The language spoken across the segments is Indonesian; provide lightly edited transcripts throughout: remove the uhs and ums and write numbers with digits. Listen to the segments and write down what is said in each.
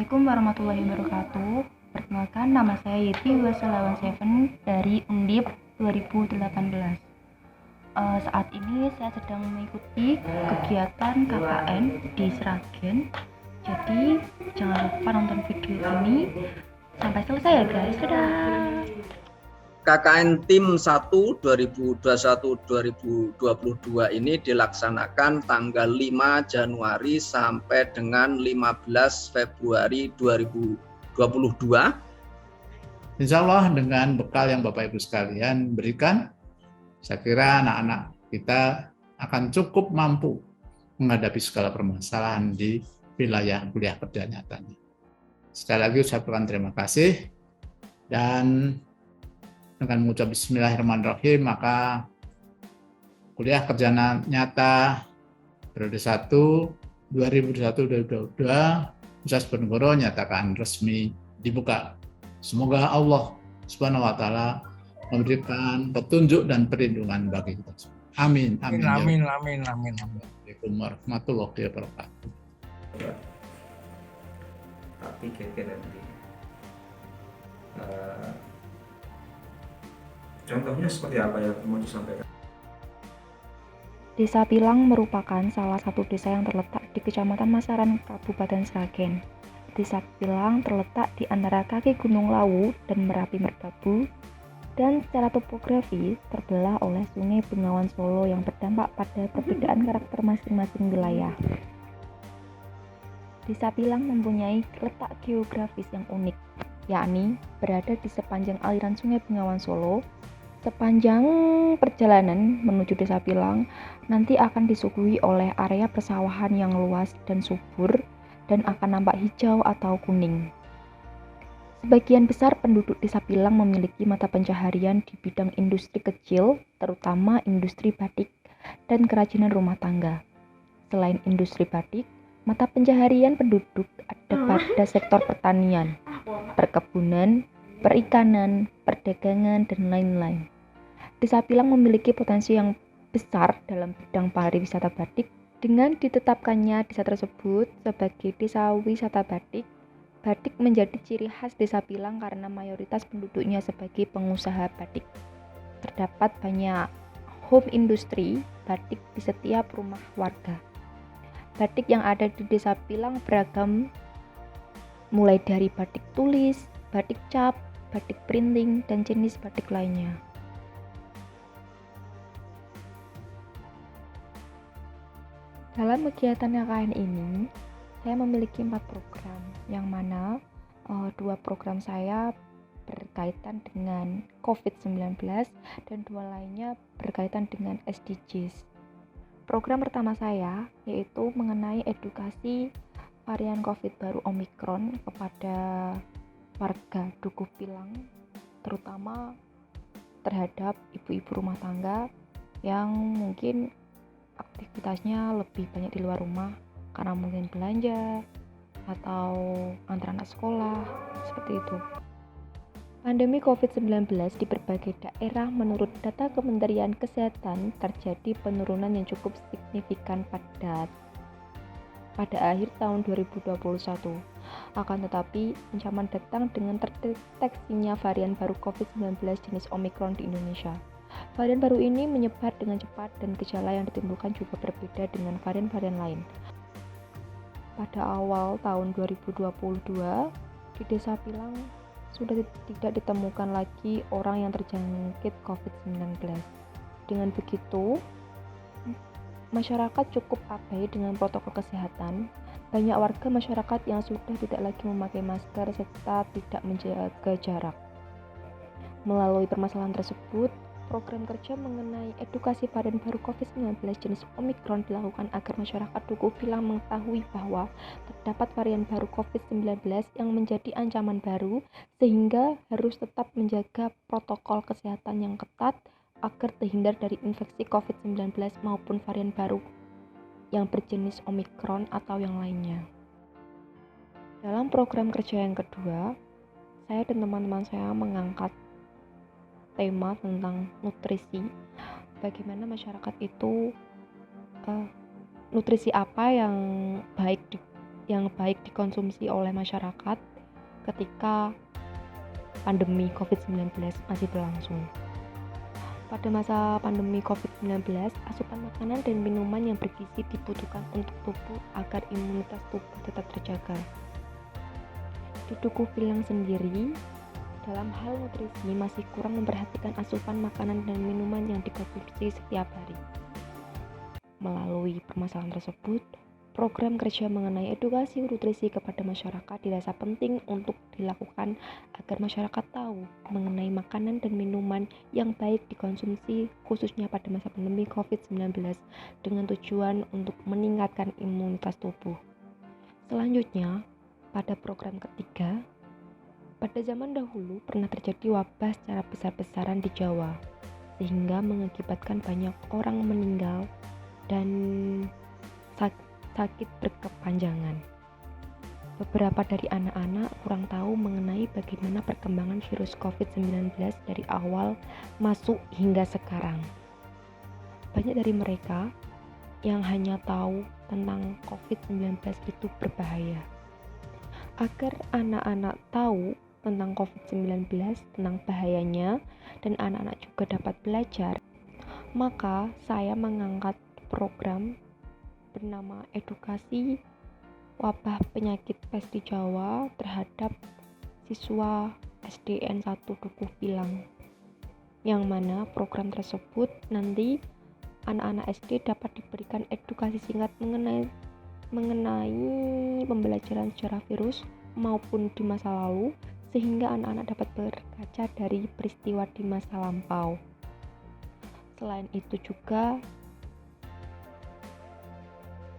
Assalamualaikum warahmatullahi wabarakatuh. Perkenalkan, nama saya Yeti Wasalawan7 dari Undip 2018. Saat ini saya sedang mengikuti kegiatan KKN di Sragen. Jadi jangan lupa nonton video ini sampai selesai ya guys. Dadah. KKN Tim 1 2021-2022 ini dilaksanakan tanggal 5 Januari sampai dengan 15 Februari 2022. Insya Allah dengan bekal yang Bapak Ibu sekalian berikan, saya kira anak-anak kita akan cukup mampu menghadapi segala permasalahan di wilayah kuliah kerja nyatanya. Sekali lagi saya ucapkan terima kasih, dan dengan mengucap Bismillahirrahmanirrahim, maka kuliah kerja nyata periode 1 2021-2022 Universitas Diponegoro nyatakan resmi dibuka. Semoga Allah Subhanahu wa taala memberikan petunjuk dan perlindungan bagi kita semua. Amin. Amin. Assalamualaikum warahmatullahi wabarakatuh. Tapi keke nanti contohnya seperti apa yang mau disampaikan? Desa Pilang merupakan salah satu desa yang terletak di Kecamatan Masaran, Kabupaten Sragen. Desa Pilang terletak di antara kaki Gunung Lawu dan Merapi Merbabu, dan secara topografi terbelah oleh Sungai Bengawan Solo yang berdampak pada perbedaan karakter masing-masing wilayah. Desa Pilang mempunyai letak geografis yang unik, yakni berada di sepanjang aliran Sungai Bengawan Solo. Sepanjang perjalanan menuju Desa Pilang nanti akan disuguhi oleh area persawahan yang luas dan subur dan akan nampak hijau atau kuning. Sebagian besar penduduk Desa Pilang memiliki mata pencaharian di bidang industri kecil, terutama industri batik dan kerajinan rumah tangga. Selain industri batik, mata pencaharian penduduk ada pada sektor pertanian, perkebunan, perikanan, perdagangan, dan lain-lain. Desa Pilang memiliki potensi yang besar dalam bidang pariwisata batik. Dengan ditetapkannya desa tersebut sebagai desa wisata batik, batik menjadi ciri khas Desa Pilang karena mayoritas penduduknya sebagai pengusaha batik. Terdapat banyak home industri batik di setiap rumah warga. Batik yang ada di Desa Pilang beragam, mulai dari batik tulis, batik cap, batik printing, dan jenis batik lainnya. Dalam kegiatan KKN ini, saya memiliki 4 program, yang mana 2 program saya berkaitan dengan COVID-19 dan 2 lainnya berkaitan dengan SDGs. Program pertama saya yaitu mengenai edukasi varian COVID baru Omikron kepada warga Dukuh Pilang, terutama terhadap ibu-ibu rumah tangga yang mungkin aktivitasnya lebih banyak di luar rumah karena mungkin belanja atau antar anak sekolah, seperti itu. Pandemi COVID-19 di berbagai daerah menurut data Kementerian Kesehatan terjadi penurunan yang cukup signifikan pada akhir tahun 2021. Akan tetapi, ancaman datang dengan terdeteksinya varian baru COVID-19 jenis Omikron di Indonesia. Varian baru ini menyebar dengan cepat dan gejala yang ditimbulkan juga berbeda dengan varian-varian lain. Pada awal tahun 2022, di Desa Pilang sudah tidak ditemukan lagi orang yang terjangkit COVID-19. Dengan begitu, masyarakat cukup abai dengan protokol kesehatan. Banyak warga masyarakat yang sudah tidak lagi memakai masker serta tidak menjaga jarak. Melalui permasalahan tersebut, program kerja mengenai edukasi varian baru COVID-19 jenis Omikron dilakukan agar masyarakat Dukuh Pilang mengetahui bahwa terdapat varian baru COVID-19 yang menjadi ancaman baru, sehingga harus tetap menjaga protokol kesehatan yang ketat agar terhindar dari infeksi COVID-19 maupun varian baru yang berjenis Omikron atau yang lainnya. Dalam program kerja yang kedua, saya dan teman-teman saya mengangkat tema tentang nutrisi, bagaimana masyarakat itu nutrisi apa yang baik yang baik dikonsumsi oleh masyarakat ketika pandemi COVID-19 masih berlangsung. Pada masa pandemi COVID-19, asupan makanan dan minuman yang bergizi dibutuhkan untuk tubuh agar imunitas tubuh tetap terjaga. Di Dukuh Pilang sendiri, dalam hal nutrisi masih kurang memperhatikan asupan makanan dan minuman yang dikonsumsi setiap hari. Melalui permasalahan tersebut, program kerja mengenai edukasi nutrisi kepada masyarakat dirasa penting untuk dilakukan agar masyarakat tahu mengenai makanan dan minuman yang baik dikonsumsi khususnya pada masa pandemi COVID-19 dengan tujuan untuk meningkatkan imunitas tubuh. Selanjutnya, pada program ketiga, pada zaman dahulu pernah terjadi wabah secara besar-besaran di Jawa sehingga mengakibatkan banyak orang meninggal dan sakit berkepanjangan. Beberapa dari anak-anak kurang tahu mengenai bagaimana perkembangan virus COVID-19 dari awal masuk hingga sekarang. Banyak dari mereka yang hanya tahu tentang COVID-19 itu berbahaya. Agar anak-anak tahu tentang COVID-19, tentang bahayanya, dan anak-anak juga dapat belajar, maka saya mengangkat program bernama Edukasi Wabah Penyakit Pes di Jawa terhadap siswa SDN 1 Dukuh Pilang, yang mana program tersebut nanti anak-anak SD dapat diberikan edukasi singkat mengenai pembelajaran sejarah virus maupun di masa lalu, sehingga anak-anak dapat berkaca dari peristiwa di masa lampau. Selain itu juga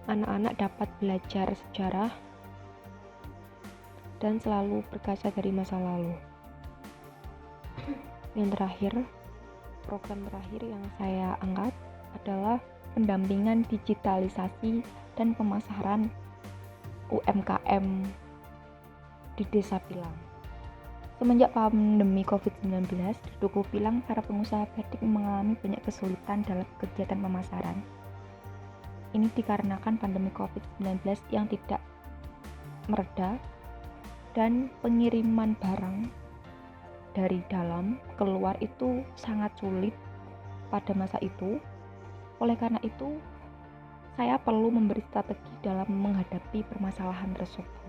anak-anak dapat belajar sejarah dan selalu berkaca dari masa lalu. Yang terakhir, program terakhir yang saya angkat adalah pendampingan digitalisasi dan pemasaran UMKM di Desa Pilang. Semenjak pandemi COVID-19, di Dukuh Pilang para pengusaha batik mengalami banyak kesulitan dalam kegiatan pemasaran. Ini dikarenakan pandemi COVID-19 yang tidak mereda dan pengiriman barang dari dalam keluar itu sangat sulit pada masa itu. Oleh karena itu, saya perlu memberi strategi dalam menghadapi permasalahan tersebut.